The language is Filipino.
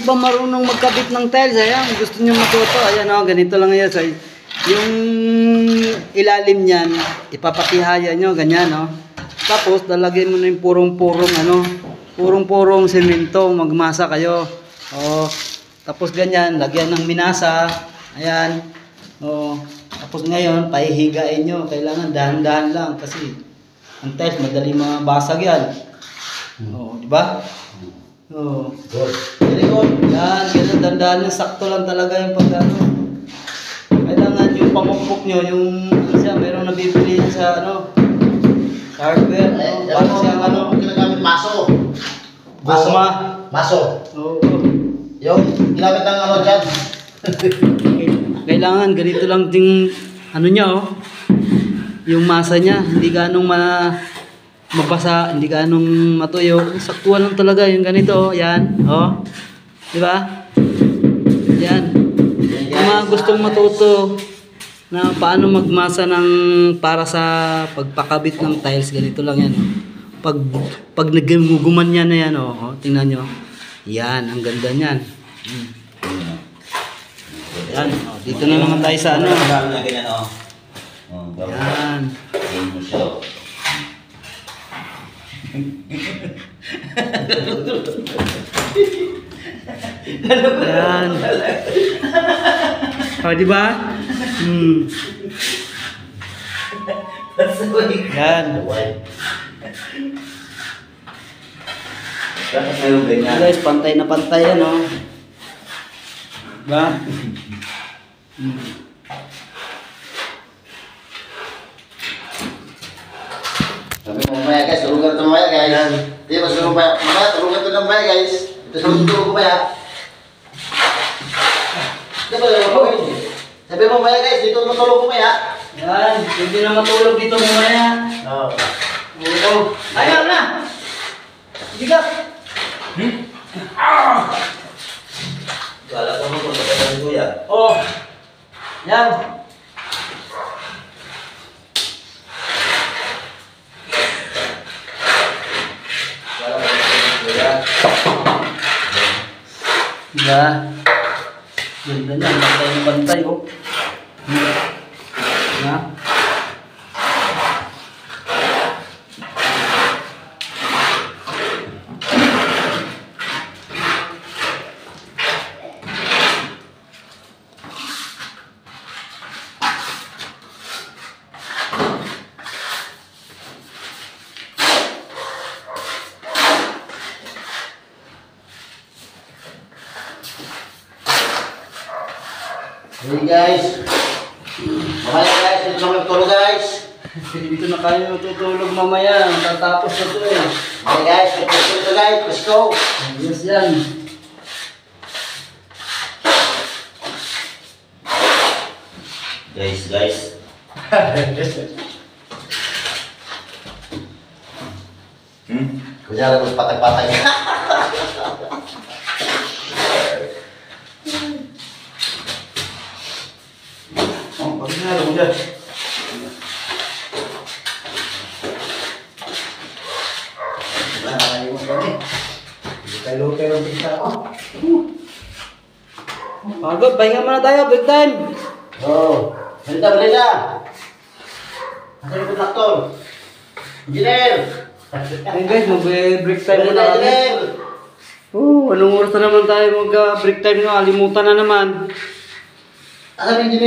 ba marunong magkabit ng tiles? Ayan, gusto nyo matuto. Ayan o, ganito lang yan. So, yung ilalim niyan, ipapatihaya nyo, ganyan o. Tapos, lalagyan mo na yung purong-purong purong-purong semento, magmasa kayo. O, tapos ganyan, lagyan ng minasa. Ayan. O, tapos ngayon, pahihigain nyo. Kailangan dahan-dahan lang kasi ang tiles, madali mabasag yan. O, diba? Oh. Good. Very good. Yan, ganun, dandan yung sakto lang talaga yung pagkano. Kailangan yung pamukpok nyo, yung siya, mayroong nabibili sa hardware, para siyang ginagamit maso. Goma. Maso. Oo. Yung ginamit ng dyan. Kailangan ganito lang ding niya yung masa niya, hindi ganong mabasa, hindi ganong matuyo. Saktuan lang talaga yung ganito, yan, di ba? Yan. Yung mga gustong matuto na paano magmasa para sa pagpakabit ng tiles, ganito lang yan. Pag nagguguman yan na yan, tingnan nyo. Yan, ang ganda niyan. Yan, dito na naman tayo sa Yan. Yan. Di ba? Yan. Guys, pantay na pantay yan, Diba? Sabi mo mamaya guys, tulungan ito mamaya guys. Hindi ba tulungan mamaya, tulungan ito mamaya guys. Ito tulungan mamaya. Sabi mo mamaya guys, dito matulog mamaya. Yan, hindi na matulog dito mamaya. Oo. Ayaw na! Bigat! Kala ko mo kung nagkakasin ko yan. Yan. Diba? Ganda niya, bantay na bantay, Diba? Hey guys. Mamaya guys, dito naman tulog guys. Dito na kayo matutulog mamaya. Tatapos na ito Hey guys, dito guys, let's go. Yes yan. Guys. Kunyari ko patag-patag. Pag-inalo mo dyan. Hindi tayo pero bisa ako. Pagod, pahinga muna tayo, break time. Balita. Asan yung kontaktor? Engineer! Ayun guys, mag-break time muna kami. Engineer! Anong oras na naman tayo mag-break time no? Alimutan na naman. Asan yung engineer?